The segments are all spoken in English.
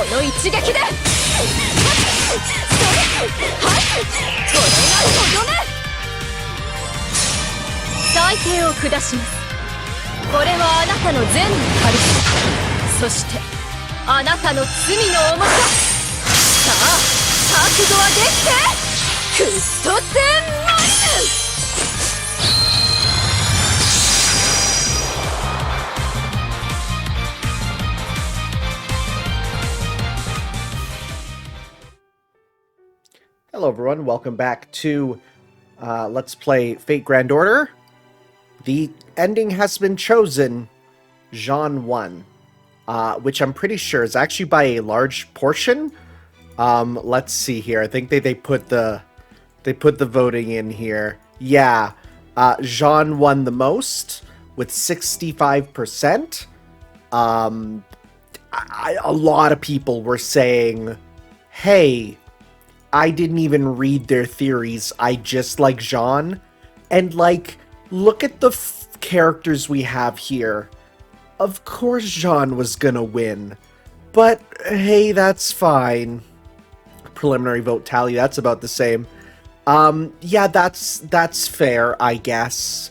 の一撃でそれはいこれがとどめ裁定を下します。これはあなたの善のカリスマ、そしてあなたの罪の重さ。さあ覚悟はできてクストセンマッシュ。Hello everyone, welcome back to Let's Play Fate Grand Order. The ending has been chosen, Jean won, which I'm pretty sure is actually by a large portion. Let's see here. I think they put the voting in here. Yeah, Jean won the most with 65%. A lot of people were saying, "Hey, I didn't even read their theories. I just like Jean." And like, look at the characters we have here. Of course Jean was gonna win. But hey, that's fine. Preliminary vote tally, that's about the same. Yeah, that's fair, I guess.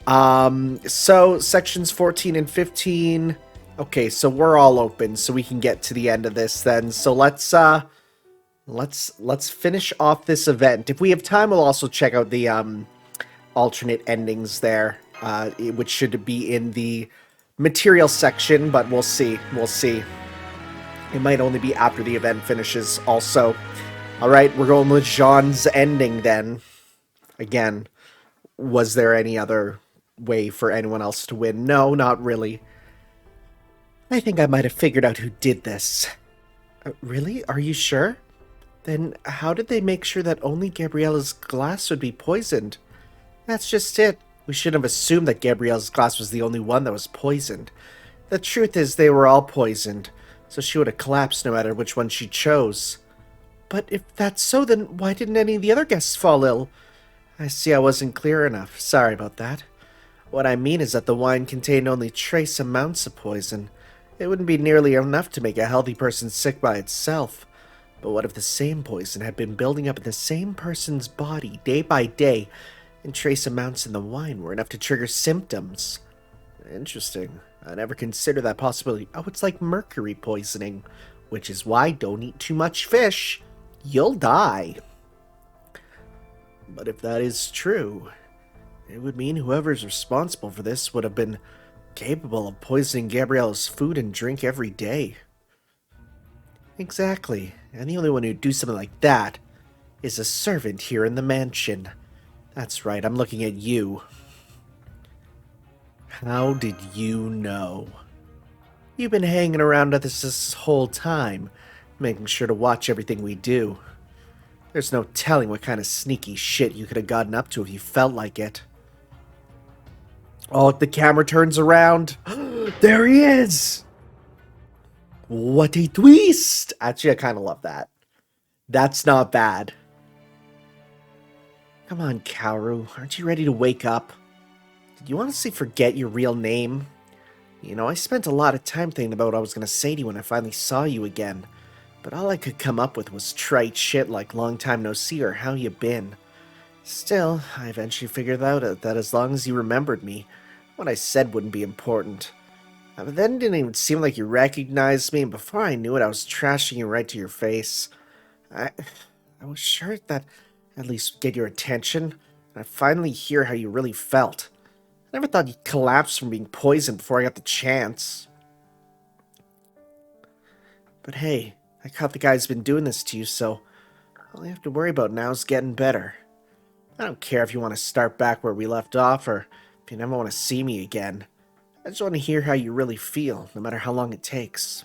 So sections 14 and 15. Okay, so we're all open, so we can get to the end of this then. So let's finish off this event. If we have time, we'll also check out the alternate endings there, which should be in the material section, but we'll see. We'll see. It might only be after the event finishes also. Alright, we're going with Jean's ending then. Again, was there any other way for anyone else to win? No, not really. I think I might have figured out who did this. Really? Are you sure? Then how did they make sure that only Gabriella's glass would be poisoned? That's just it. We shouldn't have assumed that Gabriella's glass was the only one that was poisoned. The truth is they were all poisoned, so she would have collapsed no matter which one she chose. But if that's so, then why didn't any of the other guests fall ill? I see I wasn't clear enough. Sorry about that. What I mean is that the wine contained only trace amounts of poison. It wouldn't be nearly enough to make a healthy person sick by itself. But what if the same poison had been building up in the same person's body day by day, and trace amounts in the wine were enough to trigger symptoms? Interesting. I never considered that possibility. Oh, it's like mercury poisoning, which is why don't eat too much fish. You'll die. But if that is true, it would mean whoever's responsible for this would have been capable of poisoning Gabriella's food and drink every day. Exactly. And the only one who'd do something like that is a servant here in the mansion. That's right, I'm looking at you. How did you know? You've been hanging around with us this whole time, making sure to watch everything we do. There's no telling what kind of sneaky shit you could have gotten up to if you felt like it. Oh, the camera turns around. There he is! What a twist! Actually, I kind of love that. That's not bad. Come on, Kaoru. Aren't you ready to wake up? Did you honestly forget your real name? You know, I spent a lot of time thinking about what I was going to say to you when I finally saw you again. But all I could come up with was trite shit like long time no see or how you been. Still, I eventually figured out that as long as you remembered me, what I said wouldn't be important. But then it didn't even seem like you recognized me, and before I knew it, I was trashing you right to your face. I was sure that at least get your attention, and I'd finally hear how you really felt. I never thought you'd collapse from being poisoned before I got the chance. But hey, I caught the guy who's been doing this to you, so all you have to worry about now is getting better. I don't care if you want to start back where we left off, or if you never want to see me again. I just want to hear how you really feel, no matter how long it takes.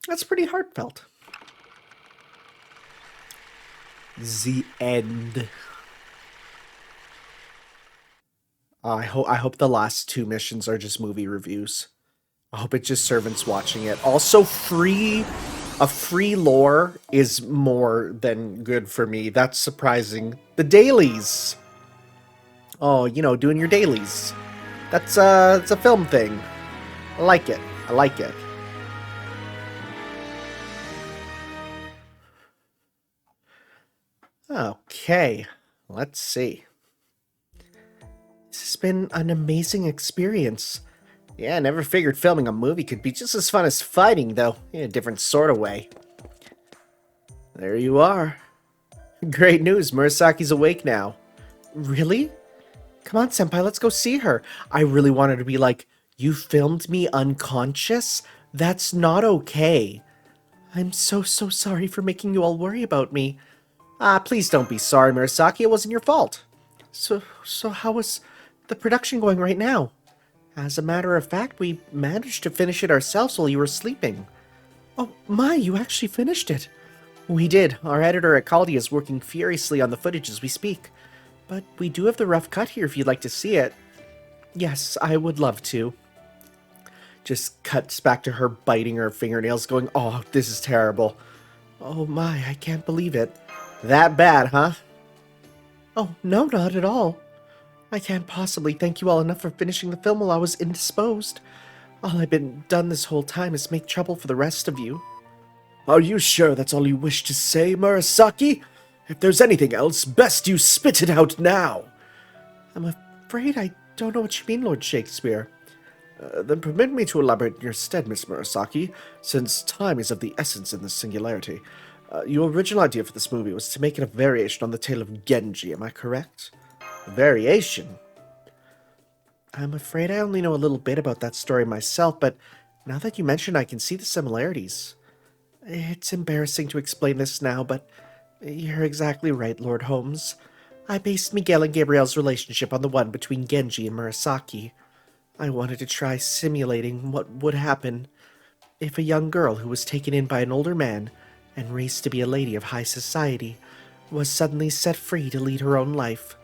That's pretty heartfelt. The end. I hope the last two missions are just movie reviews. I hope it's just servants watching it. Also, a free lore is more than good for me. That's surprising. The dailies. Oh, you know, doing your dailies. That's it's a film thing. I like it. I like it. Okay, let's see. This has been an amazing experience. Yeah, I never figured filming a movie could be just as fun as fighting, though, in a different sort of way. There you are. Great news, Murasaki's awake now. Really? Come on, Senpai, let's go see her. I really wanted to be like, you filmed me unconscious? That's not okay. I'm so sorry for making you all worry about me. Please don't be sorry, Murasaki. It wasn't your fault. So how is the production going right now? As a matter of fact, we managed to finish it ourselves while you were sleeping. Oh, my, you actually finished it. We did. Our editor at Caldi is working furiously on the footage as we speak. But we do have the rough cut here if you'd like to see it. Yes, I would love to. Just cuts back to her biting her fingernails going, oh, this is terrible. Oh my, I can't believe it. That bad, huh? Oh, no, not at all. I can't possibly thank you all enough for finishing the film while I was indisposed. All I've been done this whole time is make trouble for the rest of you. Are you sure that's all you wish to say, Murasaki? If there's anything else, best you spit it out now. I'm afraid I don't know what you mean, Lord Shakespeare. Then permit me to elaborate in your stead, Miss Murasaki, since time is of the essence in this singularity. Your original idea for this movie was to make it a variation on the tale of Genji, am I correct? A variation? I'm afraid I only know a little bit about that story myself, but now that you mention it, I can see the similarities. It's embarrassing to explain this now, but you're exactly right, Lord Holmes. I based Miguel and Gabrielle's relationship on the one between Genji and Murasaki. I wanted to try simulating what would happen if a young girl who was taken in by an older man and raised to be a lady of high society was suddenly set free to lead her own life.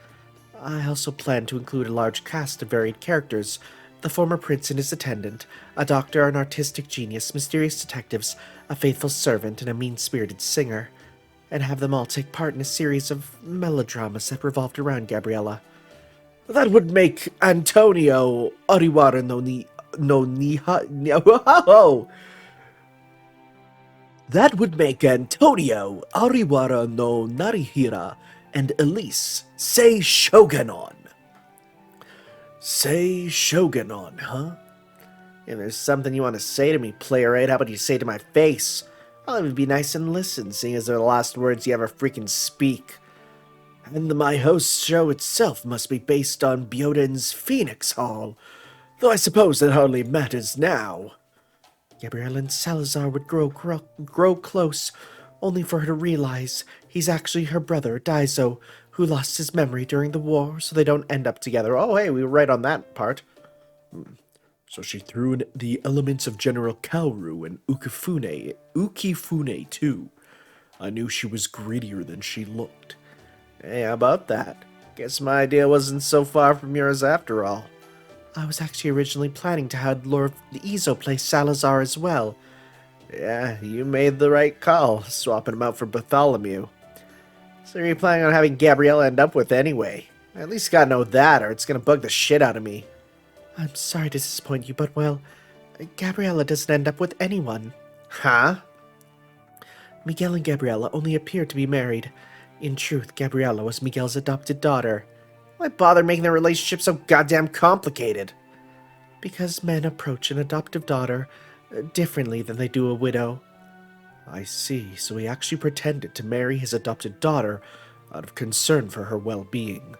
I also planned to include a large cast of varied characters, the former prince and his attendant, a doctor, an artistic genius, mysterious detectives, a faithful servant, and a mean-spirited singer, and have them all take part in a series of melodramas that revolved around Gabriella. That would make Antonio Ariwara That would make Antonio Ariwara no Narihira and Elise Sei Shogunon. Sei Shogunon, huh? If there's something you want to say to me, playwright, how about you say it to my face? I'll even be nice and listen, seeing as they're the last words you ever freaking speak. And the Meihousou show itself must be based on Byoden's Phoenix Hall, though I suppose that hardly matters now. Gabrielle and Salazar would grow close, only for her to realize he's actually her brother, Daiso, who lost his memory during the war, so they don't end up together. Oh, hey, we were right on that part. So she threw in the elements of General Kaoru and Ukifune too. I knew she was greedier than she looked. Hey, how about that? Guess my idea wasn't so far from yours after all. I was actually originally planning to have Lord Izo play Salazar as well. Yeah, you made the right call, swapping him out for Bartholomew. So are you planning on having Gabriella end up with anyway? I at least gotta know that, or it's gonna bug the shit out of me. I'm sorry to disappoint you, but well, Gabriella doesn't end up with anyone. Huh? Miguel and Gabriella only appeared to be married. In truth, Gabriella was Miguel's adopted daughter. Why bother making their relationship so goddamn complicated? Because men approach an adoptive daughter differently than they do a widow. I see, so he actually pretended to marry his adopted daughter out of concern for her well-being.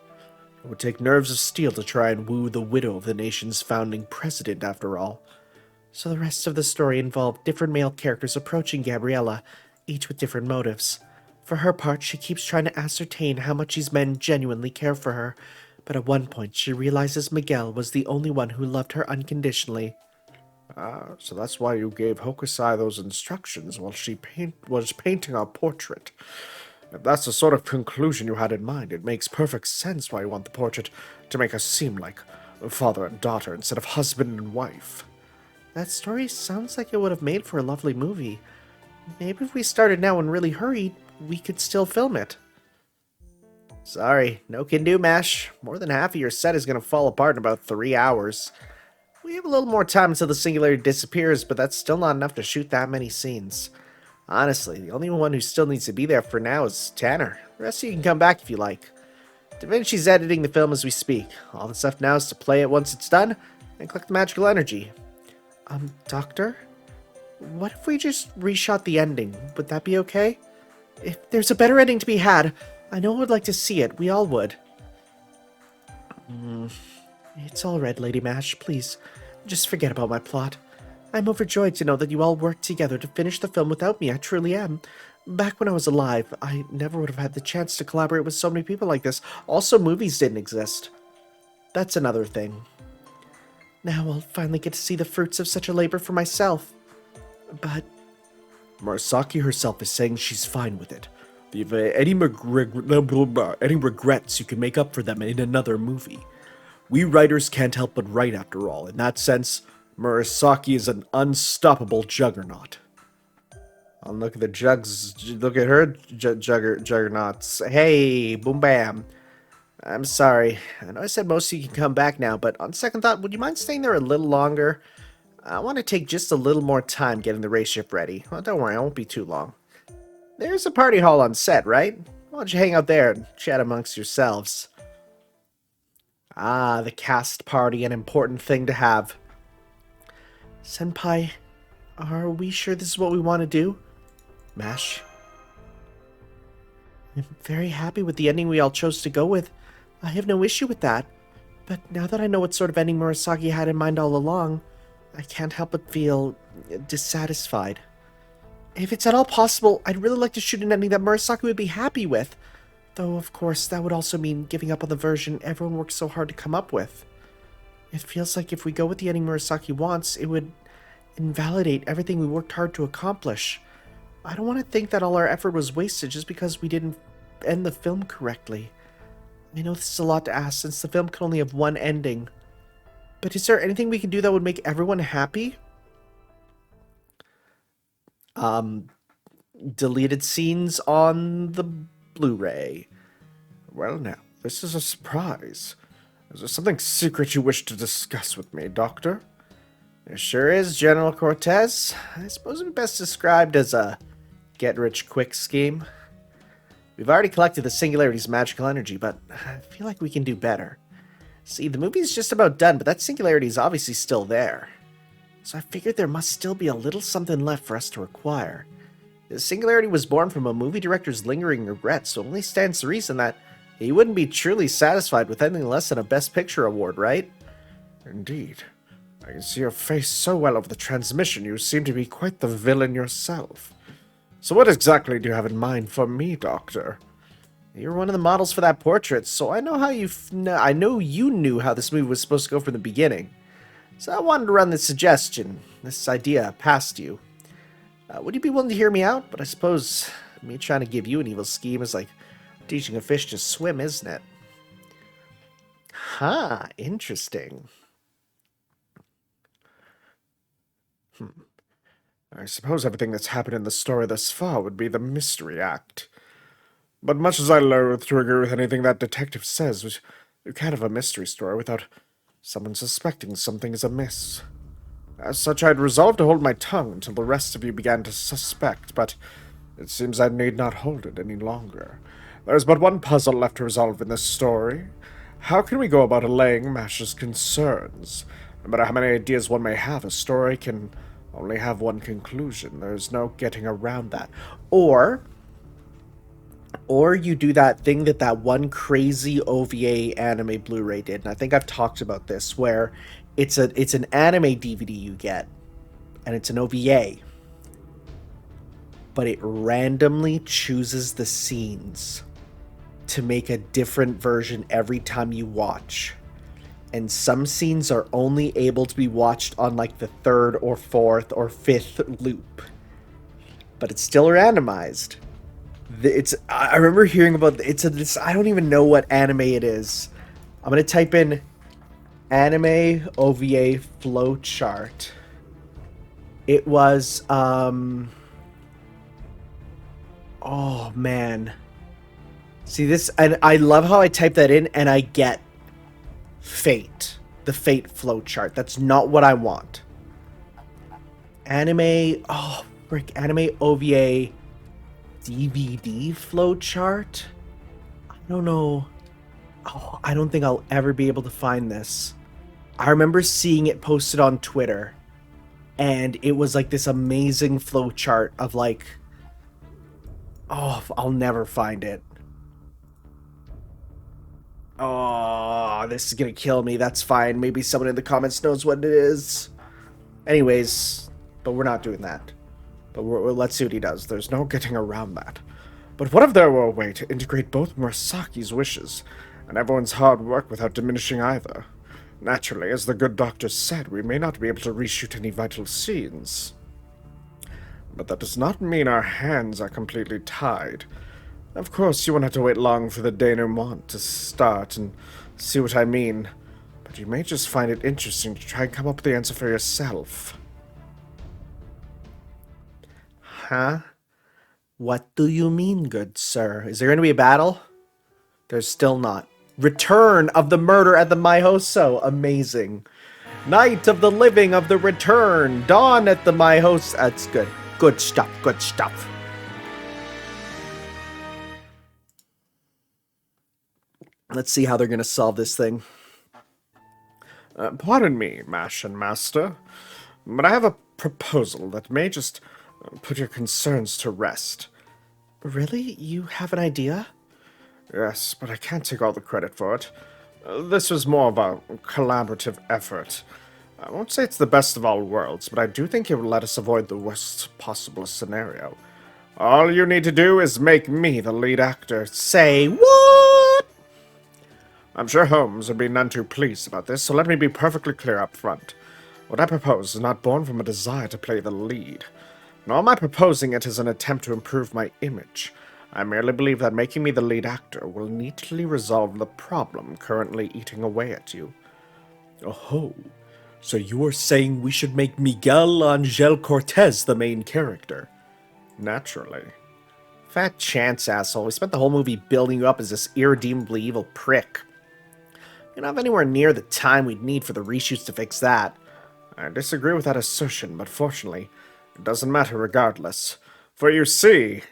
It would take nerves of steel to try and woo the widow of the nation's founding president, after all. So the rest of the story involved different male characters approaching Gabriella, each with different motives. For her part, she keeps trying to ascertain how much these men genuinely care for her, but at one point she realizes Miguel was the only one who loved her unconditionally. So that's why you gave Hokusai those instructions while she was painting our portrait. If that's the sort of conclusion you had in mind, it makes perfect sense why you want the portrait to make us seem like father and daughter instead of husband and wife. That story sounds like it would have made for a lovely movie. Maybe if we started now and really hurried, we could still film it. Sorry, no can do, Mash. More than half of your set is going to fall apart in about 3 hours. We have a little more time until the singularity disappears, but that's still not enough to shoot that many scenes. Honestly, the only one who still needs to be there for now is Tanner. The rest of you can come back if you like. Da Vinci's editing the film as we speak. All that's left now is to play it once it's done, and collect the magical energy. Doctor? What if we just reshot the ending? Would that be okay? If there's a better ending to be had, I know I would like to see it. We all would. It's all right, Lady Mash. Please, just forget about my plot. I'm overjoyed to know that you all worked together to finish the film without me. I truly am. Back when I was alive, I never would have had the chance to collaborate with so many people like this. Also, movies didn't exist. That's another thing. Now I'll finally get to see the fruits of such a labor for myself. But Murasaki herself is saying she's fine with it. If any regrets, you can make up for them in another movie. We writers can't help but write after all. In that sense, Murasaki is an unstoppable juggernaut. Oh, look at the jugs. Look at her juggernauts. Hey, boom bam. I'm sorry. I know I said most of you can come back now, but on second thought, would you mind staying there a little longer? I want to take just a little more time getting the race ship ready. Well, don't worry, I won't be too long. There's a party hall on set, right? Why don't you hang out there and chat amongst yourselves? Ah, the cast party, an important thing to have. Senpai, are we sure this is what we want to do? Mash? I'm very happy with the ending we all chose to go with. I have no issue with that. But now that I know what sort of ending Murasaki had in mind all along, I can't help but feel dissatisfied. If it's at all possible, I'd really like to shoot an ending that Murasaki would be happy with. Though, of course, that would also mean giving up on the version everyone worked so hard to come up with. It feels like if we go with the ending Murasaki wants, it would invalidate everything we worked hard to accomplish. I don't want to think that all our effort was wasted just because we didn't end the film correctly. I know this is a lot to ask since the film can only have one ending. But is there anything we can do that would make everyone happy? Deleted scenes on the Blu-ray. Well now, this is a surprise. Is there something secret you wish to discuss with me, Doctor? There sure is, General Cortez. I suppose it'd be best described as a get-rich-quick scheme. We've already collected the Singularity's magical energy, but I feel like we can do better. See, the movie's just about done, but that Singularity is obviously still there. So I figured there must still be a little something left for us to acquire. The Singularity was born from a movie director's lingering regrets, so it only stands to reason that he wouldn't be truly satisfied with anything less than a Best Picture award, right? Indeed. I can see your face so well over the transmission, you seem to be quite the villain yourself. So what exactly do you have in mind for me, Doctor? You're one of the models for that portrait, so I know how I know you knew how this movie was supposed to go from the beginning. So I wanted to run this suggestion, this idea, past you. Would you be willing to hear me out? But I suppose me trying to give you an evil scheme is like teaching a fish to swim, isn't it? Huh, interesting. I suppose everything that's happened in the story thus far would be the mystery act. But much as I loathe to agree with anything that detective says, you can't have a mystery story without someone suspecting something is amiss. As such, I had resolved to hold my tongue until the rest of you began to suspect, but it seems I need not hold it any longer. There is but one puzzle left to resolve in this story. How can we go about allaying Mash's concerns? No matter how many ideas one may have, a story can only have one conclusion. There's no getting around that. Or you do that thing that one crazy OVA anime Blu-ray did, and I think I've talked about this, where it's an anime DVD you get, and it's an OVA, but it randomly chooses the scenes to make a different version every time you watch. And some scenes are only able to be watched on like the third or fourth or fifth loop. But it's still randomized. I remember hearing about this. I don't even know what anime it is. I'm gonna type in anime OVA flowchart. It was oh man. See this, and I love how I type that in and I get Fate. the Fate flowchart. That's not what I want. Anime... Oh, frick. Anime OVA DVD flowchart? I don't know. Oh, I don't think I'll ever be able to find this. I remember seeing it posted on Twitter. And it was like this amazing flowchart of like... Oh, I'll never find it. Oh, this is gonna kill me. That's fine. Maybe someone in the comments knows what it is. Anyways, but we're not doing that. But let's see what he does. There's no getting around that. But what if there were a way to integrate both Murasaki's wishes and everyone's hard work without diminishing either? Naturally, as the good doctor said, we may not be able to reshoot any vital scenes. But that does not mean our hands are completely tied. Of course, you won't have to wait long for the denouement to start and see what I mean. But you may just find it interesting to try and come up with the answer for yourself. Huh? What do you mean, good sir? Is there going to be a battle? There's still not. Return of the murder at the Meihousou. Amazing. Night of the living of the return. Dawn at the Meihousou. That's good. Good stuff. Good stuff. Let's see how they're going to solve this thing. Pardon me, Mash and Master, but I have a proposal that may just put your concerns to rest. Really? You have an idea? Yes, but I can't take all the credit for it. This was more of a collaborative effort. I won't say it's the best of all worlds, but I do think it will let us avoid the worst possible scenario. All you need to do is make me the lead actor. Say what? I'm sure Holmes would be none too pleased about this, so let me be perfectly clear up front. What I propose is not born from a desire to play the lead, nor am I proposing it as an attempt to improve my image. I merely believe that making me the lead actor will neatly resolve the problem currently eating away at you. Oh, so you are saying we should make Miguel Angel Cortez the main character? Naturally. Fat chance, asshole. We spent the whole movie building you up as this irredeemably evil prick. You don't have anywhere near the time we'd need for the reshoots to fix that. I disagree with that assertion, but fortunately, it doesn't matter regardless. For you see,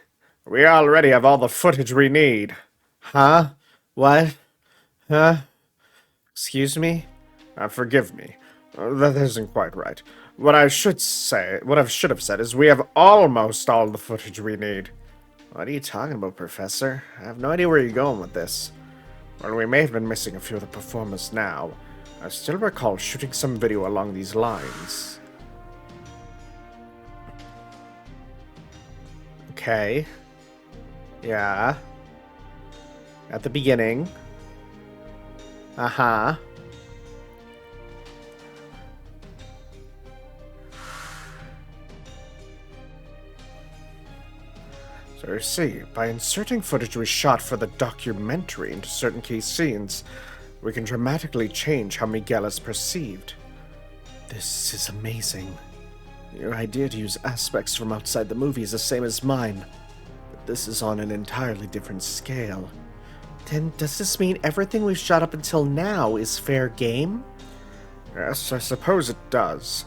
we already have all the footage we need. Huh? What? Huh? Excuse me? Forgive me. That isn't quite right. What I should have said is we have almost all the footage we need. What are you talking about, Professor? I have no idea where you're going with this. Well, we may have been missing a few of the performers now. I still recall shooting some video along these lines. Okay. Yeah. At the beginning. Uh-huh. So you see, by inserting footage we shot for the documentary into certain key scenes, we can dramatically change how Miguel is perceived. This is amazing. Your idea to use aspects from outside the movie is the same as mine, but this is on an entirely different scale. Then does this mean everything we've shot up until now is fair game? Yes, I suppose it does.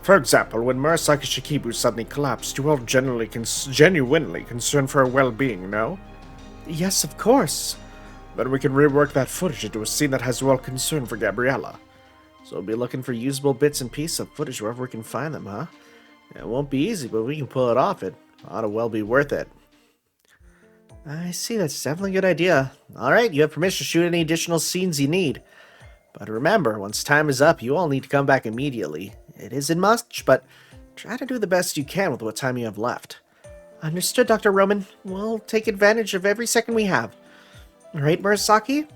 For example, when Murasaki Shikibu suddenly collapsed, you all genuinely concerned for her well-being, no? Yes, of course. Then we can rework that footage into a scene that has you all concern for Gabriella. So we'll be looking for usable bits and pieces of footage wherever we can find them, huh? It won't be easy, but we can pull it off. It ought to well be worth it. I see, that's definitely a good idea. Alright, you have permission to shoot any additional scenes you need. But remember, once time is up, you all need to come back immediately. It isn't much, but try to do the best you can with what time you have left. Understood, Dr. Roman. We'll take advantage of every second we have. Alright, Murasaki?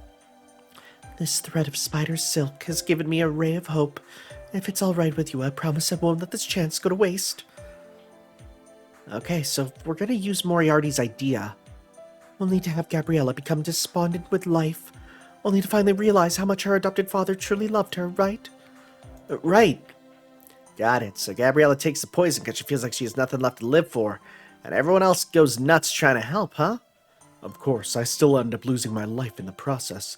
This thread of spider silk has given me a ray of hope. If it's alright with you, I promise I won't let this chance go to waste. Okay, so we're gonna use Moriarty's idea. We'll need to have Gabriella become despondent with life, only to finally realize how much her adopted father truly loved her, right? Right. Got it. So Gabriella takes the poison because she feels like she has nothing left to live for, and everyone else goes nuts trying to help, huh? Of course, I still end up losing my life in the process,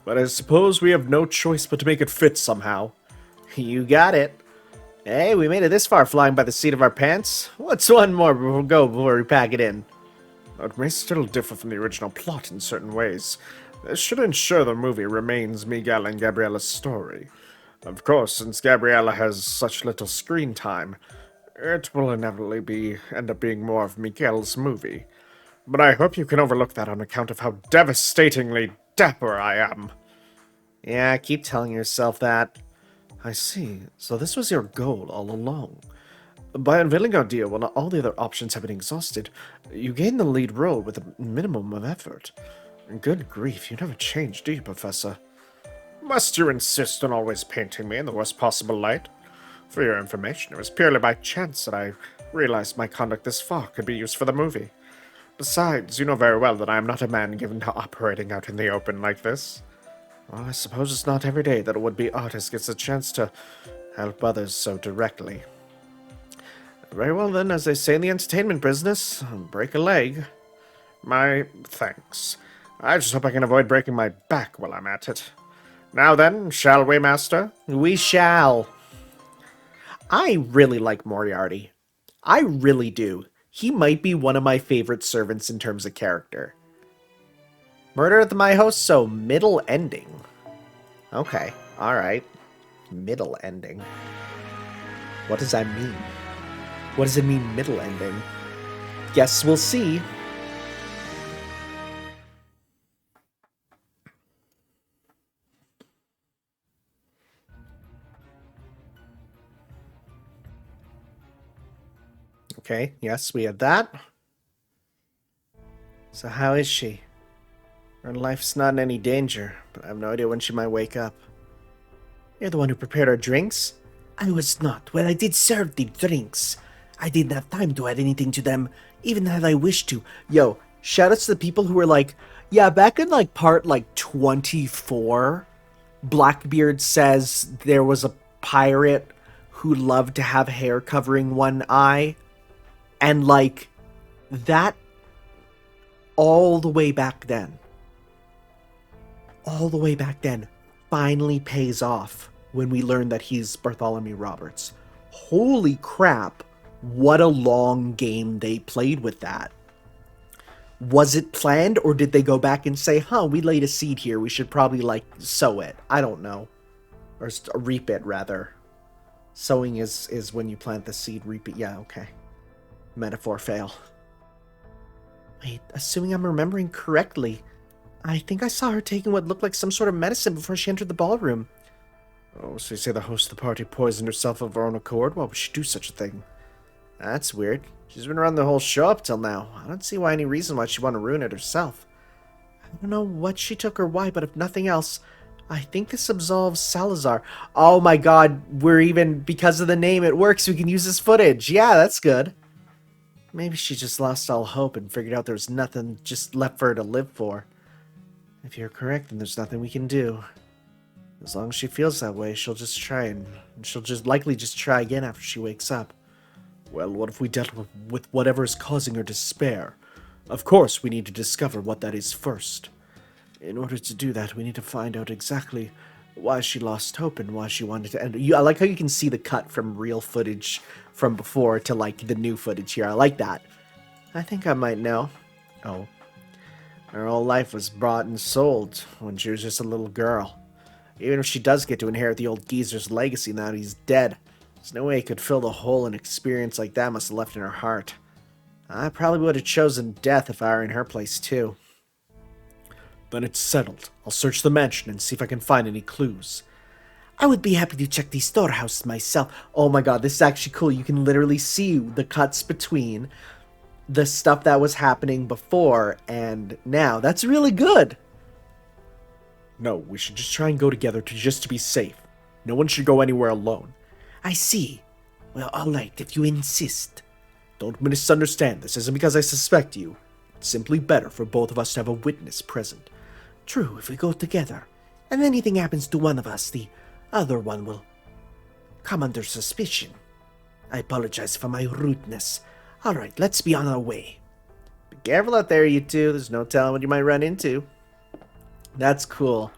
but I suppose we have no choice but to make it fit somehow. You got it. Hey, we made it this far flying by the seat of our pants. What's one more before we pack it in? It may still differ from the original plot in certain ways. This should ensure the movie remains Miguel and Gabriella's story. Of course, since Gabriella has such little screen time, it will inevitably end up being more of Miguel's movie. But I hope you can overlook that on account of how devastatingly dapper I am. Yeah, keep telling yourself that. I see. So this was your goal all along. By unveiling our deal when all the other options have been exhausted, you gain the lead role with a minimum of effort. Good grief, you never change, do you, Professor? Must you insist on always painting me in the worst possible light? For your information, it was purely by chance that I realized my conduct this far could be used for the movie. Besides, you know very well that I am not a man given to operating out in the open like this. Well, I suppose it's not every day that a would-be artist gets a chance to help others so directly. Very well then, as they say in the entertainment business, break a leg. My thanks. I just hope I can avoid breaking my back while I'm at it. Now then, shall we, Master? We shall. I really like Moriarty. I really do. He might be one of my favorite servants in terms of character. Murder at the Meihousou, middle ending. Okay, alright. Middle ending. What does that mean? What does it mean, middle ending? Guess we'll see. Okay, yes, we had that. So how is she? Her life's not in any danger, but I have no idea when she might wake up. You're the one who prepared our drinks? I was not. Well, I did serve the drinks. I didn't have time to add anything to them, even had I wished to. Yo, shout outs to the people who were like, yeah, back in part 24, Blackbeard says there was a pirate who loved to have hair covering one eye. And that all the way back then, finally pays off when we learn that he's Bartholomew Roberts. Holy crap, what a long game they played with that. Was it planned, or did they go back and say, we laid a seed here, we should probably, sow it? I don't know. Or reap it, rather. Sowing is when you plant the seed, reap it. Yeah, okay. Metaphor fail. Wait, assuming I'm remembering correctly, I think I saw her taking what looked like some sort of medicine before she entered the ballroom. Oh, so you say the host of the party poisoned herself of her own accord? Why would she do such a thing? That's weird. She's been around the whole show up till now. I don't see any reason why she'd want to ruin it herself. I don't know what she took or why, but if nothing else, I think this absolves Salazar. Oh my god, because of the name, it works. We can use this footage. Yeah, that's good. Maybe she just lost all hope and figured out there's nothing just left for her to live for. If you're correct, then there's nothing we can do. As long as she feels that way, she'll just try and she'll likely try again after she wakes up. Well, what if we dealt with whatever is causing her despair? Of course, we need to discover what that is first. In order to do that, we need to find out exactly why she lost hope and why she wanted to end. I like how you can see the cut from real footage from before to the new footage here. I like that. I think I might know. Oh. Her whole life was bought and sold when she was just a little girl. Even if she does get to inherit the old geezer's legacy now that he's dead, there's no way he could fill the hole an experience like that must have left in her heart. I probably would have chosen death if I were in her place too. Then it's settled. I'll search the mansion and see if I can find any clues. I would be happy to check the storehouse myself. Oh my god, this is actually cool. You can literally see the cuts between the stuff that was happening before and now. That's really good. No, we should just try and go together just to be safe. No one should go anywhere alone. I see. Well, alright, if you insist. Don't misunderstand. This isn't because I suspect you. It's simply better for both of us to have a witness present. True, if we go together, and anything happens to one of us, the other one will come under suspicion. I apologize for my rudeness. Alright, let's be on our way. Be careful out there, you two. There's no telling what you might run into. That's cool.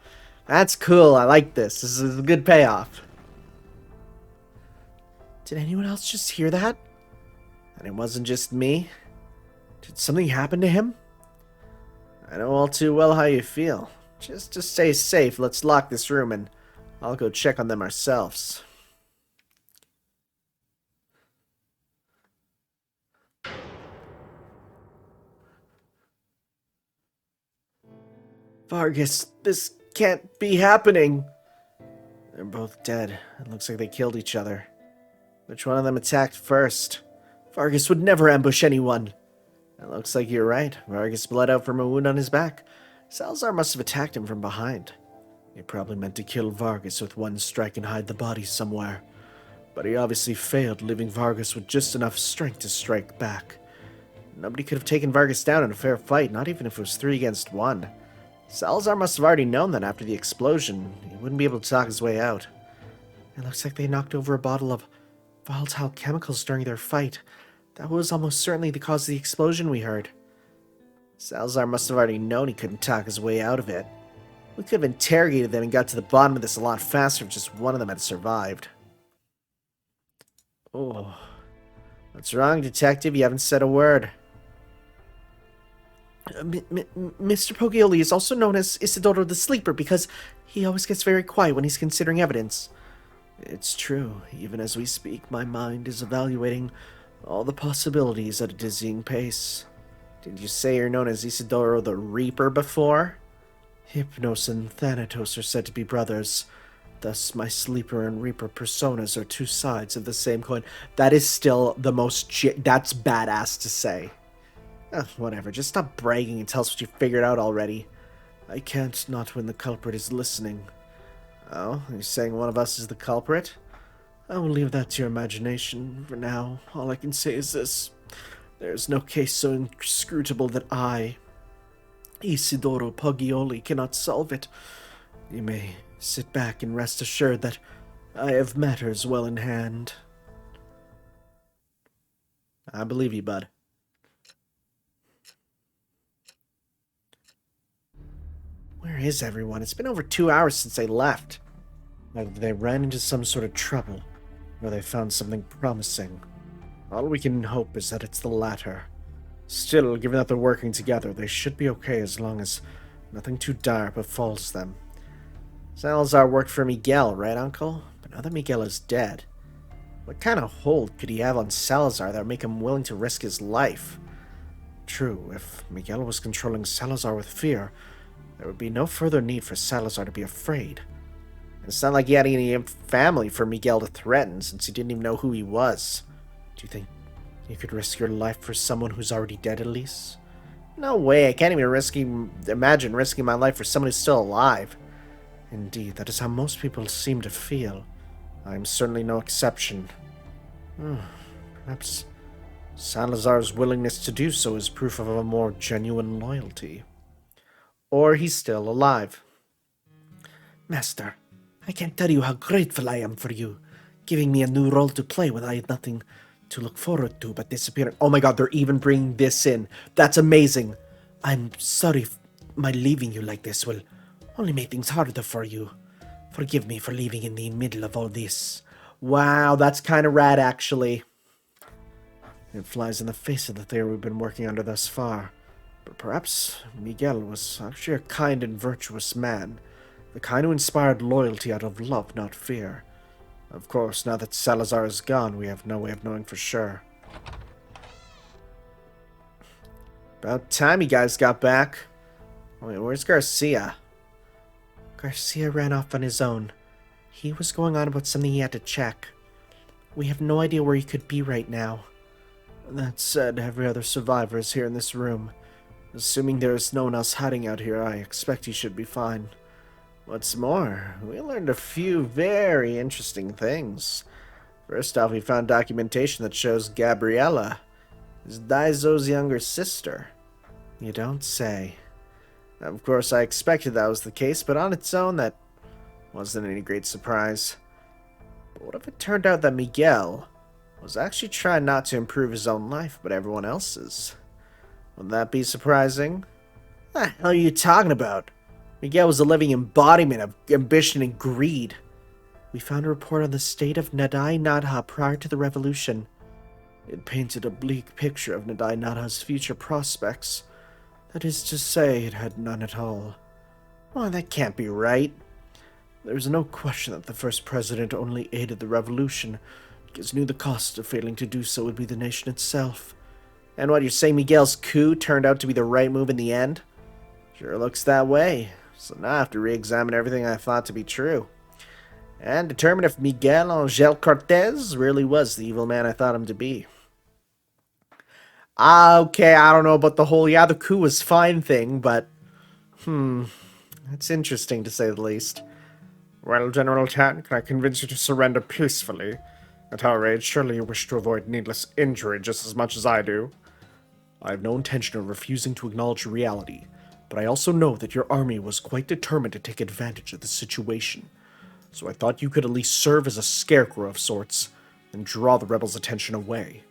That's cool. I like this. This is a good payoff. Did anyone else just hear that? And it wasn't just me? Did something happen to him? I know all too well how you feel. Just to stay safe, let's lock this room and I'll go check on them ourselves. Vargas, this can't be happening. They're both dead. It looks like they killed each other. Which one of them attacked first? Vargas would never ambush anyone. It looks like you're right. Vargas bled out from a wound on his back. Salazar must have attacked him from behind. He probably meant to kill Vargas with one strike and hide the body somewhere. But he obviously failed, leaving Vargas with just enough strength to strike back. Nobody could have taken Vargas down in a fair fight, not even if it was 3 against 1. Salazar must have already known that after the explosion, he wouldn't be able to talk his way out. It looks like they knocked over a bottle of volatile chemicals during their fight. That was almost certainly the cause of the explosion we heard. Salazar must have already known he couldn't talk his way out of it. We could have interrogated them and got to the bottom of this a lot faster if just one of them had survived. Oh. What's wrong, Detective? You haven't said a word. Mr. Pogioli is also known as Isidoro the Sleeper because he always gets very quiet when he's considering evidence. It's true. Even as we speak, my mind is evaluating all the possibilities at a dizzying pace. Did you say you're known as Isidoro the Reaper before? Hypnos and Thanatos are said to be brothers. Thus, my Sleeper and Reaper personas are 2 sides of the same coin. That is still the most... that's badass to say. Whatever, just stop bragging and tell us what you figured out already. I can't not when the culprit is listening. Oh, you're saying one of us is the culprit? I will leave that to your imagination. For now, all I can say is this. There is no case so inscrutable that I, Isidoro Pogioli, cannot solve it. You may sit back and rest assured that I have matters well in hand. I believe you, bud. Where is everyone? It's been over 2 hours since they left. Either they ran into some sort of trouble, or they found something promising. All we can hope is that it's the latter. Still, given that they're working together, they should be okay as long as nothing too dire befalls them. Salazar worked for Miguel, right, Uncle? But now that Miguel is dead, what kind of hold could he have on Salazar that would make him willing to risk his life? True, if Miguel was controlling Salazar with fear, there would be no further need for Salazar to be afraid. It's not like he had any family for Miguel to threaten, since he didn't even know who he was. Do you think you could risk your life for someone who's already dead, Elise? No way, I can't even imagine risking my life for someone who's still alive. Indeed, that is how most people seem to feel. I am certainly no exception. Perhaps Salazar's willingness to do so is proof of a more genuine loyalty. Or he's still alive. Master, I can't tell you how grateful I am for you, giving me a new role to play when I had nothing to look forward to but disappearing. Oh my god, they're even bringing this in. That's amazing. I'm sorry my leaving you like this will only make things harder for you. Forgive me for leaving in the middle of all this. Wow, that's kind of rad, actually. It flies in the face of the theory we've been working under thus far. But perhaps Miguel was actually a kind and virtuous man, the kind who inspired loyalty out of love, not fear. Of course, now that Salazar is gone, we have no way of knowing for sure. About time you guys got back. Wait, where's Garcia? Garcia ran off on his own. He was going on about something he had to check. We have no idea where he could be right now. That said, every other survivor is here in this room. Assuming there is no one else hiding out here, I expect he should be fine. What's more, we learned a few very interesting things. First off, we found documentation that shows Gabriella is Daiso's younger sister. You don't say. Of course, I expected that was the case, but on its own, that wasn't any great surprise. But what if it turned out that Miguel was actually trying not to improve his own life, but everyone else's? Wouldn't that be surprising? What the hell are you talking about? Miguel was a living embodiment of ambition and greed. We found a report on the state of Nadai Nadha prior to the revolution. It painted a bleak picture of Nadai Nadha's future prospects. That is to say, it had none at all. Oh, that can't be right. There's no question that the first president only aided the revolution, because knew the cost of failing to do so would be the nation itself. And what, you're saying Miguel's coup turned out to be the right move in the end? Sure looks that way. So now I have to re-examine everything I thought to be true. And determine if Miguel Angel Cortez really was the evil man I thought him to be. Okay, I don't know about the whole, the coup was fine thing, but... it's interesting to say the least. Well, General Tan, can I convince you to surrender peacefully? At our age, surely you wish to avoid needless injury just as much as I do. I have no intention of refusing to acknowledge reality, but I also know that your army was quite determined to take advantage of the situation. So I thought you could at least serve as a scarecrow of sorts, and draw the rebels' attention away.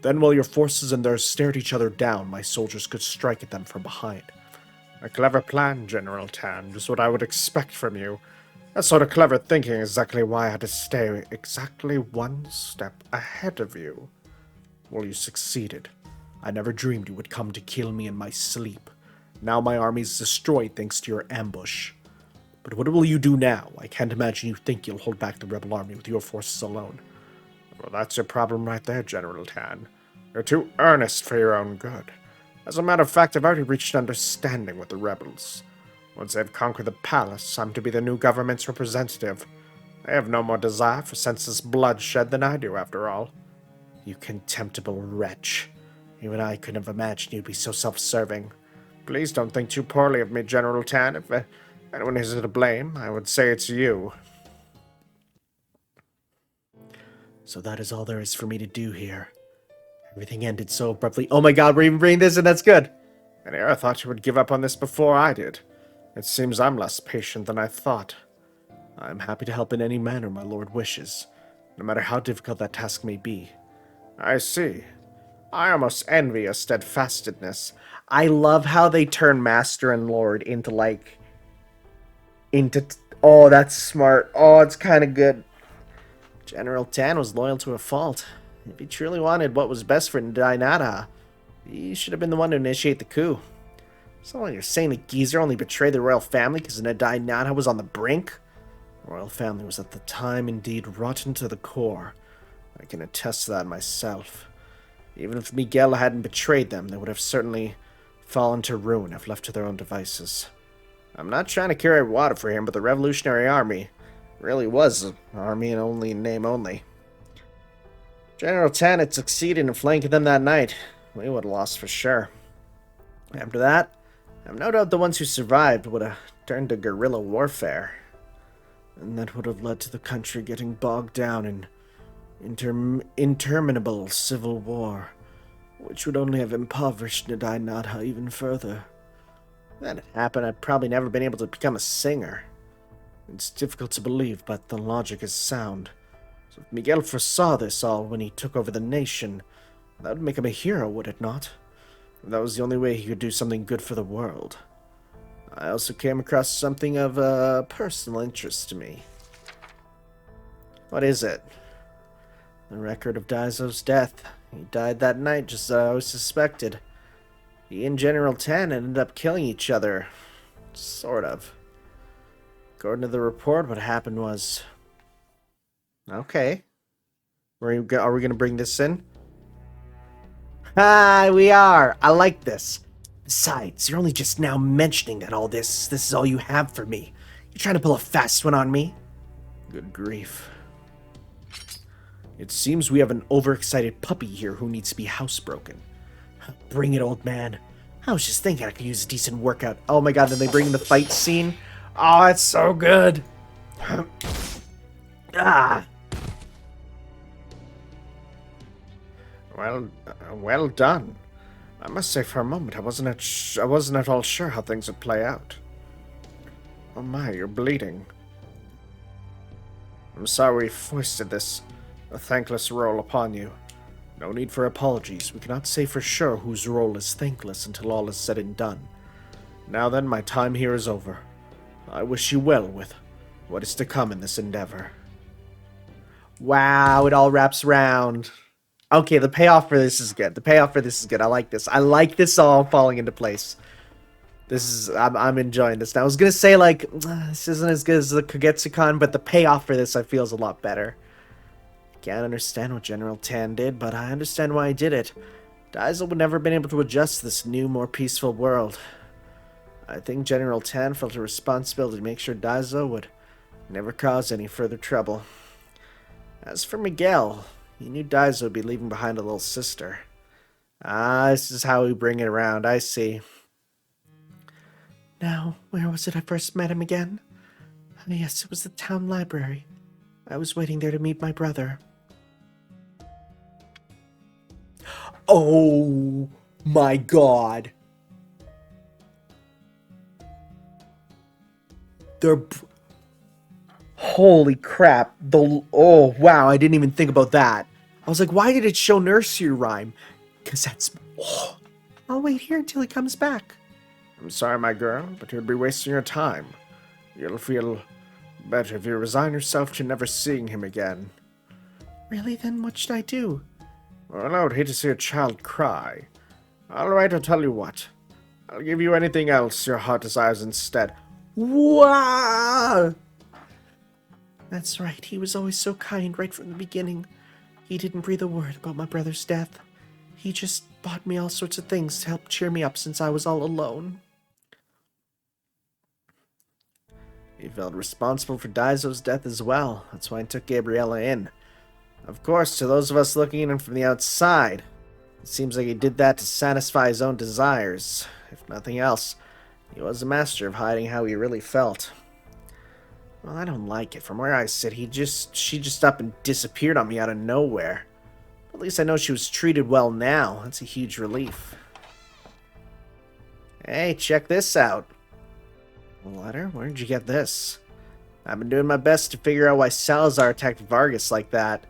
Then while your forces and theirs stared each other down, my soldiers could strike at them from behind. A clever plan, General Tan, just what I would expect from you. That sort of clever thinking is exactly why I had to stay exactly one step ahead of you. Well, you succeeded. I never dreamed you would come to kill me in my sleep. Now my army is destroyed thanks to your ambush. But what will you do now? I can't imagine you think you'll hold back the rebel army with your forces alone. Well, that's your problem right there, General Tan. You're too earnest for your own good. As a matter of fact, I've already reached an understanding with the rebels. Once they've conquered the palace, I'm to be the new government's representative. They have no more desire for senseless bloodshed than I do, after all. You contemptible wretch. Even I couldn't have imagined you'd be so self-serving. Please don't think too poorly of me, General Tan. If anyone is to blame, I would say it's you. So that is all there is for me to do here. Everything ended so abruptly. Oh my god, we're even reading this and that's good. And I thought you would give up on this before I did. It seems I'm less patient than I thought. I am happy to help in any manner my lord wishes, no matter how difficult that task may be. I see. I almost envy your steadfastness. I love how they turn master and lord into oh, that's smart. Oh, it's kind of good. General Tan was loyal to a fault. If he truly wanted what was best for Nadai Nadha, he should have been the one to initiate the coup. So you're saying the geezer only betrayed the royal family because Nadai Nadha was on the brink? The royal family was at the time indeed rotten to the core. I can attest to that myself. Even if Miguel hadn't betrayed them, they would have certainly fallen to ruin if left to their own devices. I'm not trying to carry water for him, but the Revolutionary Army really was an army in only name only. General Tan had succeeded in flanking them that night. We would have lost for sure. After that, I have no doubt the ones who survived would have turned to guerrilla warfare. And that would have led to the country getting bogged down in interminable civil war, which would only have impoverished Nadai Nadha even further. If that had happened, I'd probably never been able to become a singer. It's difficult to believe, but the logic is sound. So if Miguel foresaw this all when he took over the nation, that would make him a hero, would it not? That was the only way he could do something good for the world. I also came across something of personal interest to me. What is it? The record of Daiso's death. He died that night, just as I always suspected. He and General Tan ended up killing each other. Sort of. According to the report, what happened was... Okay. Are we going to bring this in? Ah, we are. I like this. Besides, you're only just now mentioning that all this is all you have for me. You're trying to pull a fast one on me? Good grief. It seems we have an overexcited puppy here who needs to be housebroken. Bring it, old man. I was just thinking I could use a decent workout. Oh my god, then they bring in the fight scene. Oh, it's so good. Ah. Well done. I must say, for a moment, I wasn't at all sure how things would play out. Oh my, you're bleeding. I'm sorry we foisted this a thankless role upon you. No need for apologies. We cannot say for sure whose role is thankless until all is said and done. Now then, my time here is over. I wish you well with what is to come in this endeavor. Wow, it all wraps around. Okay, the payoff for this is good. The payoff for this is good. I like this. I like this all falling into place. I'm enjoying this. Now, I was gonna say, like, this isn't as good as the Kagetsukan, but the payoff for this I feel is a lot better. Can't understand what General Tan did, but I understand why he did it. Daiso would never have been able to adjust to this new, more peaceful world. I think General Tan felt a responsibility to make sure Daiso would never cause any further trouble. As for Miguel, he knew Daiso would be leaving behind a little sister. Ah, this is how we bring it around, I see. Now, where was it I first met him again? Oh, yes, it was the town library. I was waiting there to meet my brother. Oh my god. Holy crap. Oh, wow, I didn't even think about that. I was like, why did it show nursery rhyme? Because that's... Oh, I'll wait here until he comes back. I'm sorry, my girl, but you'd be wasting your time. You'll feel better if you resign yourself to never seeing him again. Really, then what should I do? Well, I would hate to see a child cry. Alright, I'll tell you what. I'll give you anything else your heart desires instead. Wow! That's right, he was always so kind right from the beginning. He didn't breathe a word about my brother's death. He just bought me all sorts of things to help cheer me up since I was all alone. He felt responsible for Daiso's death as well. That's why he took Gabriella in. Of course, to those of us looking in from the outside, it seems like he did that to satisfy his own desires. If nothing else, he was a master of hiding how he really felt. Well, I don't like it. From where I sit, she just up and disappeared on me out of nowhere. At least I know she was treated well now. That's a huge relief. Hey, check this out. A letter? Where did you get this? I've been doing my best to figure out why Salazar attacked Vargas like that.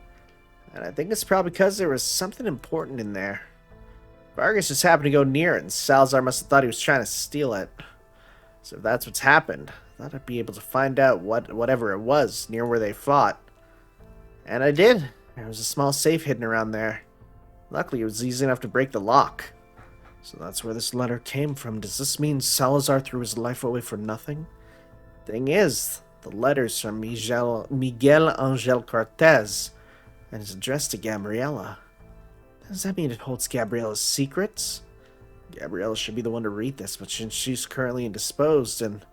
And I think it's probably because there was something important in there. Vargas just happened to go near it, and Salazar must have thought he was trying to steal it. So if that's what's happened, I thought I'd be able to find out whatever it was near where they fought. And I did. There was a small safe hidden around there. Luckily, it was easy enough to break the lock. So that's where this letter came from. Does this mean Salazar threw his life away for nothing? Thing is, the letter's from Miguel Angel Cortez, and it's addressed to Gabriella. Does that mean it holds Gabriella's secrets? Gabriella should be the one to read this, but since she's currently indisposed, and,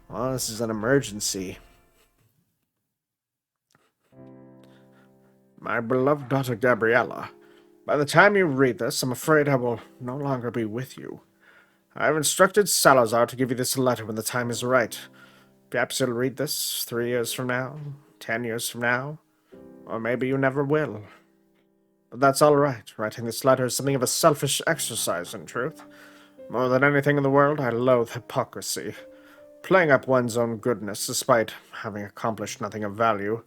well, this is an emergency. My beloved daughter Gabriella, by the time you read this, I'm afraid I will no longer be with you. I have instructed Salazar to give you this letter when the time is right. Perhaps you'll read this 3 years from now, 10 years from now, or maybe you never will. But that's all right. Writing this letter is something of a selfish exercise, in truth. More than anything in the world, I loathe hypocrisy. Playing up one's own goodness, despite having accomplished nothing of value,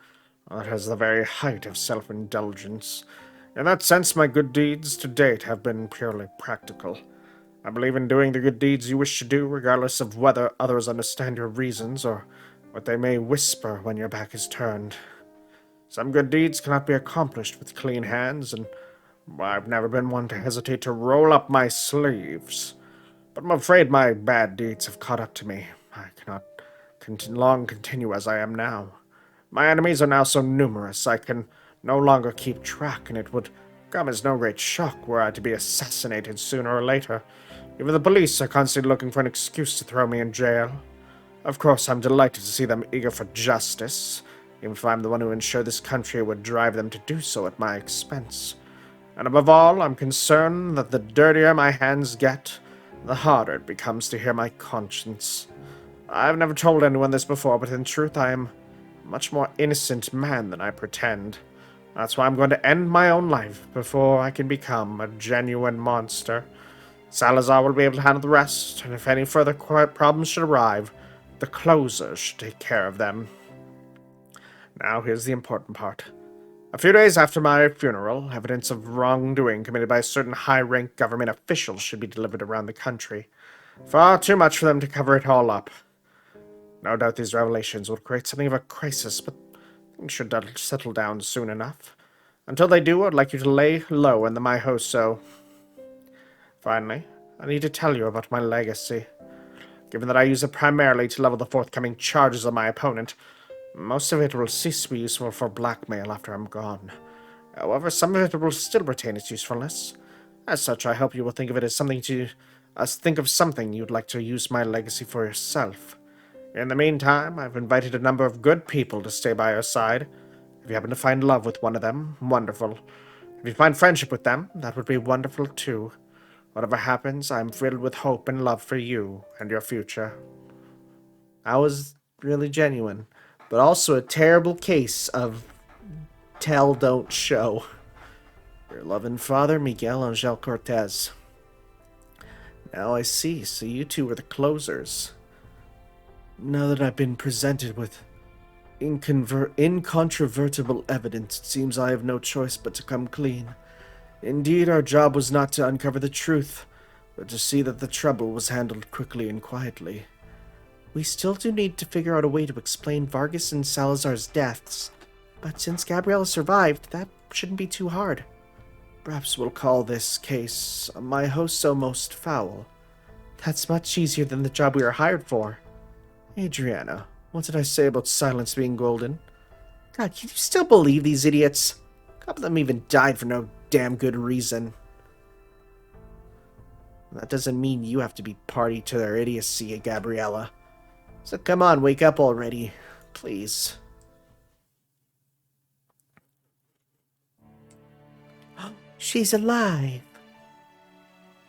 that is the very height of self-indulgence. In that sense, my good deeds to date have been purely practical. I believe in doing the good deeds you wish to do, regardless of whether others understand your reasons or what they may whisper when your back is turned. Some good deeds cannot be accomplished with clean hands, and I've never been one to hesitate to roll up my sleeves. But I'm afraid my bad deeds have caught up to me. I cannot long continue as I am now. My enemies are now so numerous I can no longer keep track, and it would come as no great shock were I to be assassinated sooner or later. Even the police are constantly looking for an excuse to throw me in jail. Of course, I'm delighted to see them eager for justice, even if I'm the one who ensured this country would drive them to do so at my expense. And above all, I'm concerned that the dirtier my hands get, the harder it becomes to hear my conscience. I've never told anyone this before, but in truth I am a much more innocent man than I pretend. That's why I'm going to end my own life before I can become a genuine monster. Salazar will be able to handle the rest, and if any further problems should arrive, the closer should take care of them. Now here's the important part. A few days after my funeral, evidence of wrongdoing committed by certain high-rank government officials should be delivered around the country. Far too much for them to cover it all up. No doubt these revelations will create something of a crisis, but things should settle down soon enough. Until they do, I'd like you to lay low in the Meihousou. Finally, I need to tell you about my legacy. Given that I use it primarily to level the forthcoming charges of my opponent, most of it will cease to be useful for blackmail after I'm gone. However, some of it will still retain its usefulness. As such, I hope you will think of it as think of something you'd like to use my legacy for yourself. In the meantime, I've invited a number of good people to stay by your side. If you happen to find love with one of them, wonderful. If you find friendship with them, that would be wonderful too. Whatever happens, I'm filled with hope and love for you and your future. That was really genuine, but also a terrible case of tell, don't show. Your loving father, Miguel Angel Cortez. Now I see, so you two were the closers. Now that I've been presented with incontrovertible evidence, it seems I have no choice but to come clean. Indeed, our job was not to uncover the truth, but to see that the trouble was handled quickly and quietly. We still do need to figure out a way to explain Vargas and Salazar's deaths, but since Gabriella survived, that shouldn't be too hard. Perhaps we'll call this case Meihousou Most Foul. That's much easier than the job we were hired for. Adriana, what did I say about silence being golden? God, can you still believe these idiots? A couple of them even died for no damn good reason. That doesn't mean you have to be party to their idiocy, Gabriella. So come on, wake up already. Please. She's alive.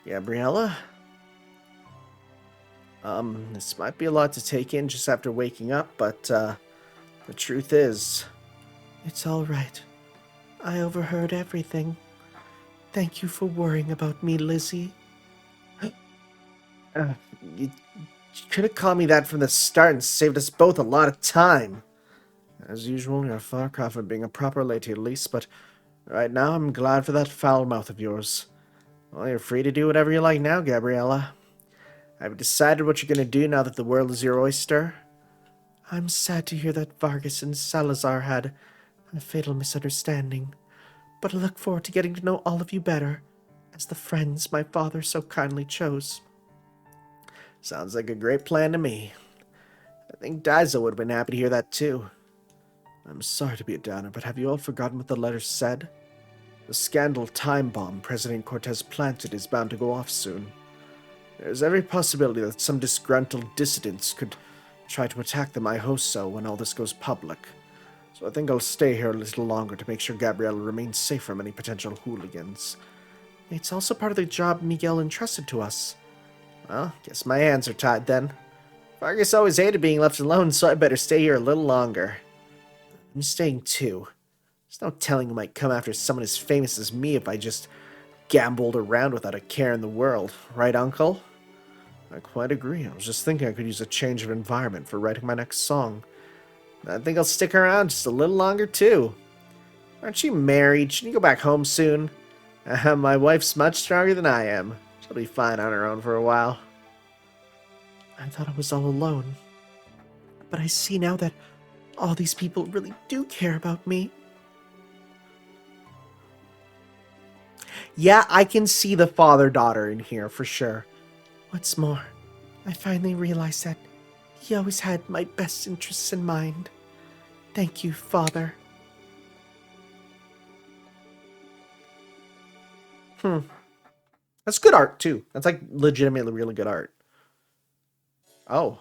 Gabriella? This might be a lot to take in just after waking up, but, the truth is... It's all right. I overheard everything. Thank you for worrying about me, Lizzie. You could have called me that from the start and saved us both a lot of time. As usual, you're far from being a proper lady at least, but right now I'm glad for that foul mouth of yours. Well, you're free to do whatever you like now, Gabriella. Have you decided what you're going to do now that the world is your oyster? I'm sad to hear that Vargas and Salazar had a fatal misunderstanding, but I look forward to getting to know all of you better, as the friends my father so kindly chose. Sounds like a great plan to me. I think Daiso would have been happy to hear that too. I'm sorry to be a downer, but have you all forgotten what the letter said? The scandal time bomb President Cortez planted is bound to go off soon. There's every possibility that some disgruntled dissidents could try to attack the Meihousou when all this goes public. So I think I'll stay here a little longer to make sure Gabriella remains safe from any potential hooligans. It's also part of the job Miguel entrusted to us. Well, guess my hands are tied then. Vargas always hated being left alone, so I better stay here a little longer. I'm staying too. There's no telling who might come after someone as famous as me if I just gambled around without a care in the world. Right, Uncle? I quite agree. I was just thinking I could use a change of environment for writing my next song. I think I'll stick around just a little longer, too. Aren't you married? Shouldn't you go back home soon? My wife's much stronger than I am. She'll be fine on her own for a while. I thought I was all alone. But I see now that all these people really do care about me. Yeah, I can see the father-daughter in here, for sure. What's more, I finally realized that he always had my best interests in mind. Thank you, Father. That's good art, too. That's, like, legitimately really good art. Oh.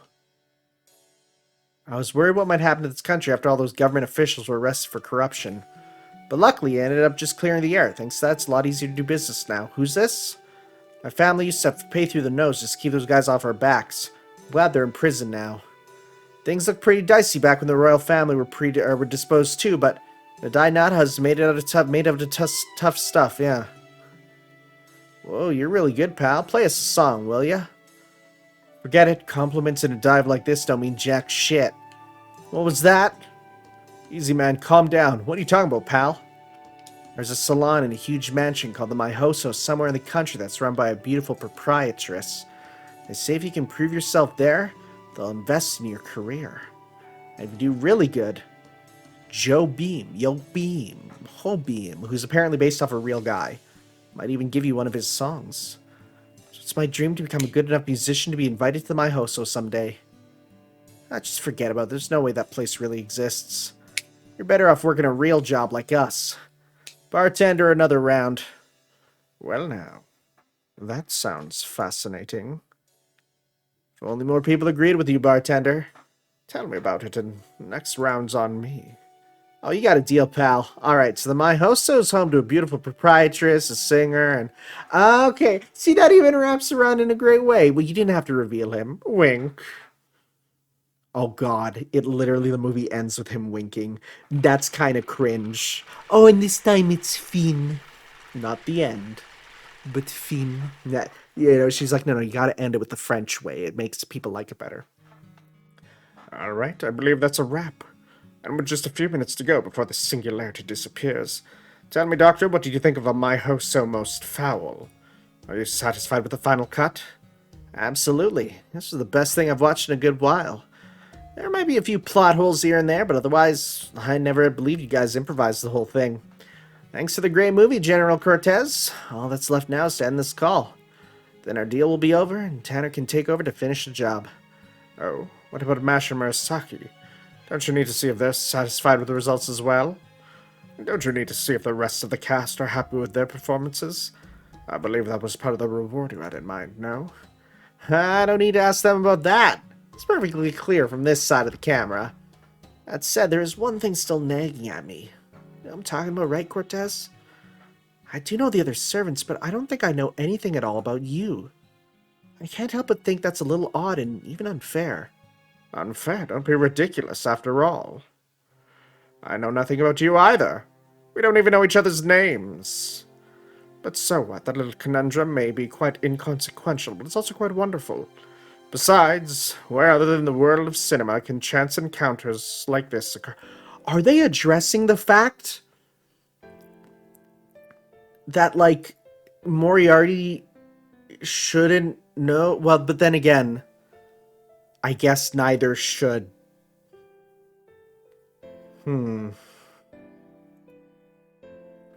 I was worried what might happen to this country after all those government officials were arrested for corruption. But luckily, I ended up just clearing the air. Thanks to that, it's a lot easier to do business now. Who's this? My family used to have to pay through the nose just to keep those guys off our backs. I'm glad they're in prison now. Things looked pretty dicey back when the royal family were disposed too, but the Nautz made it out of tough stuff, yeah. Whoa, you're really good, pal. Play us a song, will ya? Forget it. Compliments in a dive like this don't mean jack shit. What was that? Easy, man. Calm down. What are you talking about, pal? There's a salon in a huge mansion called the Meihousou somewhere in the country that's run by a beautiful proprietress. They say if you can prove yourself there, they'll invest in your career. And if you do really good, Ho Beam, who's apparently based off a real guy, might even give you one of his songs. It's my dream to become a good enough musician to be invited to the Meihousou someday. Just forget about it. There's no way that place really exists. You're better off working a real job like us. Bartender another round. Well now, that sounds fascinating. If only more people agreed with you, bartender. Tell me about it, and next round's on me. Oh, you got a deal, pal. Alright, so the Meihousou is home to a beautiful proprietress, a singer, and... Okay, see, that even wraps around in a great way. Well, you didn't have to reveal him. Wink. Oh god, the movie ends with him winking. That's kind of cringe. Oh, and this time it's Finn. Not the end, but Finn. Yeah, she's like, no, you gotta end it with the French way. It makes people like it better. Alright, I believe that's a wrap. And with just a few minutes to go before the singularity disappears, tell me, Doctor, what did you think of a Meihousou Most Foul? Are you satisfied with the final cut? Absolutely. This is the best thing I've watched in a good while. There might be a few plot holes here and there, but otherwise, I never believed you guys improvised the whole thing. Thanks for the great movie, General Cortez. All that's left now is to end this call. Then our deal will be over, and Tanner can take over to finish the job. Oh, what about Masha Murasaki? Don't you need to see if they're satisfied with the results as well? Don't you need to see if the rest of the cast are happy with their performances? I believe that was part of the reward you had in mind, no? I don't need to ask them about that. It's perfectly clear from this side of the camera. That said, there is one thing still nagging at me. You know what I'm talking about, right, Cortez? I do know the other servants, but I don't think I know anything at all about you. I can't help but think that's a little odd and even unfair. Unfair? Don't be ridiculous, after all. I know nothing about you either. We don't even know each other's names. But so what? That little conundrum may be quite inconsequential, but it's also quite wonderful. Besides, where other than the world of cinema can chance encounters like this occur? Are they addressing the fact that, like, Moriarty shouldn't know? Well, but then again, I guess neither should. For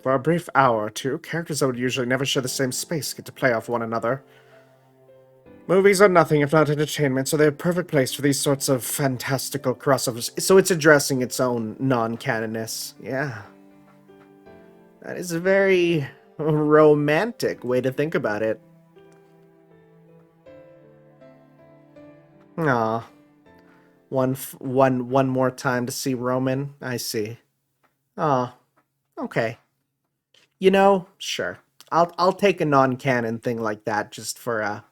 a brief hour or two, characters that would usually never share the same space get to play off one another. Movies are nothing if not entertainment, so they're a perfect place for these sorts of fantastical crossovers. So it's addressing its own non-canonness. Yeah. That is a very romantic way to think about it. Aw. One more time to see Roman. I see. Aw. Okay. You know, sure. I'll take a non-canon thing like that just for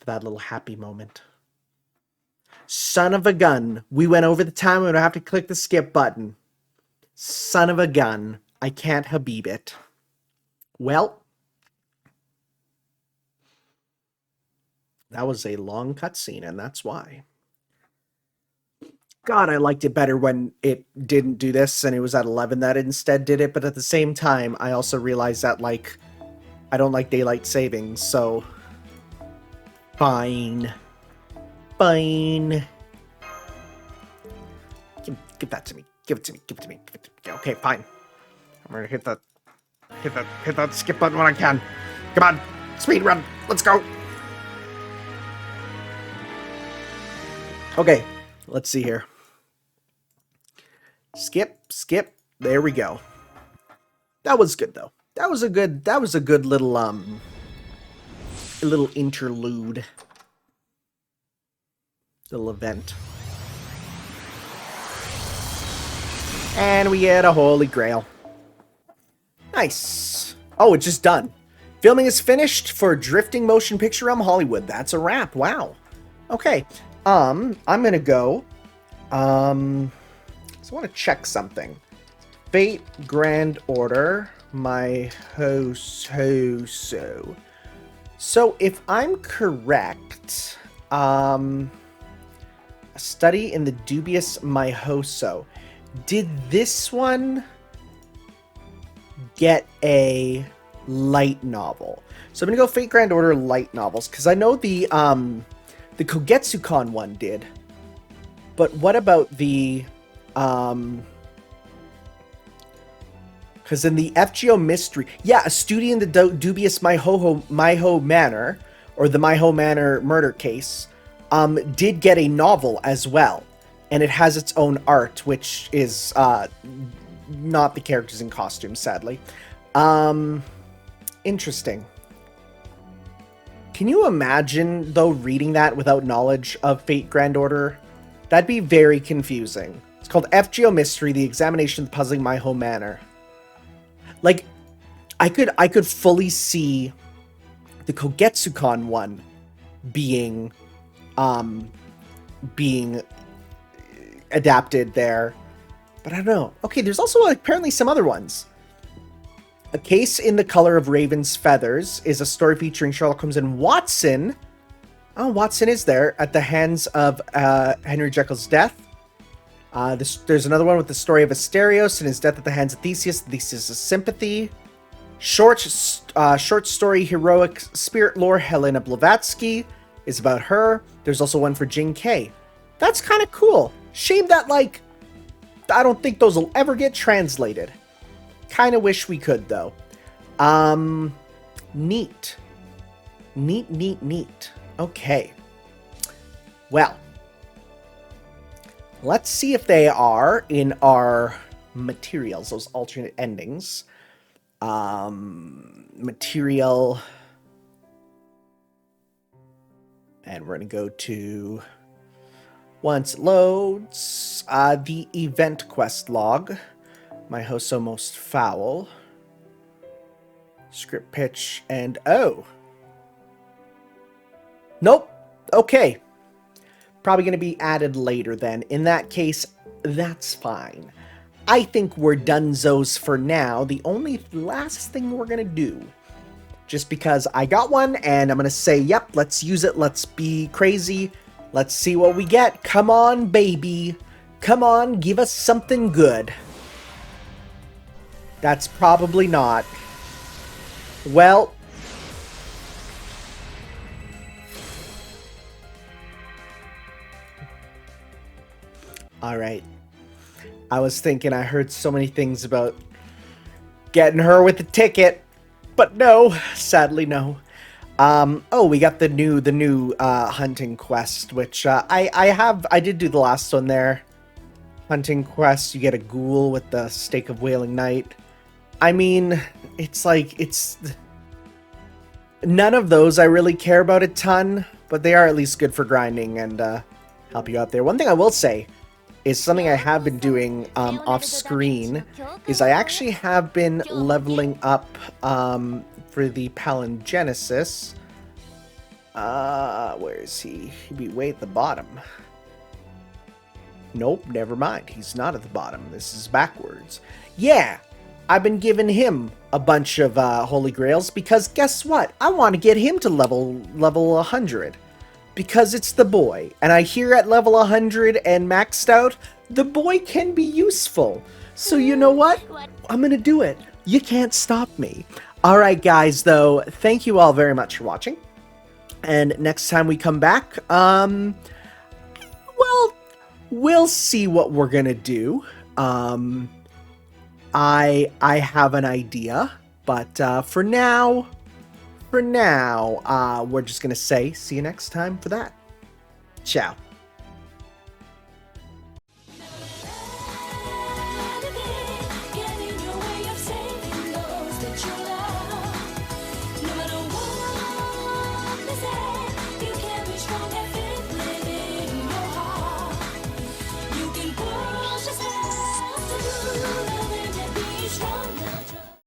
that little happy moment. Son of a gun. We went over the time. We don't have to click the skip button. Son of a gun. I can't Habib it. Well, that was a long cutscene, and that's why. God, I liked it better when it didn't do this and it was at 11 that it instead did it, but at the same time, I also realized that, like, I don't like daylight savings, so... Fine. Fine. Give that to me. Give it to me. Give it to me. Give it to me. Okay, fine. I'm gonna hit that skip button when I can. Come on. Speed run. Let's go. Okay. Let's see here. Skip. There we go. That was good though. That was a good little interlude. Little event. And we get a Holy Grail. Nice. Oh, it's just done. Filming is finished for Drifting Motion Picture Realm Hollywood. That's a wrap. Wow. Okay. I'm gonna go. So I want to check something. Fate Grand Order. Meihousou. So if I'm correct, a study in the dubious Meihousou. Did this one get a light novel? So I'm gonna go Fate Grand Order light novels because I know the The Kogetsukan one did. But what about the... Because in the FGO Mystery... Yeah, a study in the dubious Meihousou Manor, or the Meihousou Manor murder case, did get a novel as well. And it has its own art, which is not the characters in costume, sadly. Interesting. Can you imagine, though, reading that without knowledge of Fate Grand Order? That'd be very confusing. It's called FGO Mystery, The Examination of the Puzzling Meihousou Manor. Like, I could fully see the Kogetsukan one being adapted there. But I don't know. Okay, there's also apparently some other ones. A Case in the Color of Raven's Feathers is a story featuring Sherlock Holmes and Watson. Oh, Watson is there at the hands of Henry Jekyll's death. There's another one with the story of Asterios and his death at the hands of Theseus. Theseus' sympathy. Short story Heroic Spirit Lore Helena Blavatsky is about her. There's also one for Jin Kei. That's kind of cool. Shame that, like, I don't think those will ever get translated. Kind of wish we could, though. Neat. Neat. Okay. Well, let's see if they are in our materials, those alternate endings. Material. And we're going to go to, once it loads, the event quest log. Meihousou Most Foul. Script pitch, and oh. Nope. Okay. Probably going to be added later then. In that case, that's fine. I think we're donezos for now. The only last thing we're going to do, just because I got one and I'm going to say, yep, let's use it. Let's be crazy. Let's see what we get. Come on, baby. Come on, give us something good. That's probably not. Well. Alright. I was thinking, I heard so many things about getting her with the ticket. But no, sadly no. Oh, we got the new hunting quest, which I did do the last one there. Hunting quest, you get a ghoul with the Stake of Wailing Night. I mean, it's like, none of those I really care about a ton, but they are at least good for grinding and help you out there. One thing I will say is something I have been doing off screen is I actually have been leveling up for the Palingenesis. Where is he? He'd be way at the bottom. Nope, never mind. He's not at the bottom. This is backwards. Yeah, I've been giving him a bunch of Holy Grails because guess what? I want to get him to level 100 because it's the boy. And I hear at level 100 and maxed out, the boy can be useful. So you know what? I'm going to do it. You can't stop me. All right, guys, though, thank you all very much for watching. And next time we come back, well, we'll see what we're going to do. I have an idea, but for now, we're just going to say see you next time for that. Ciao.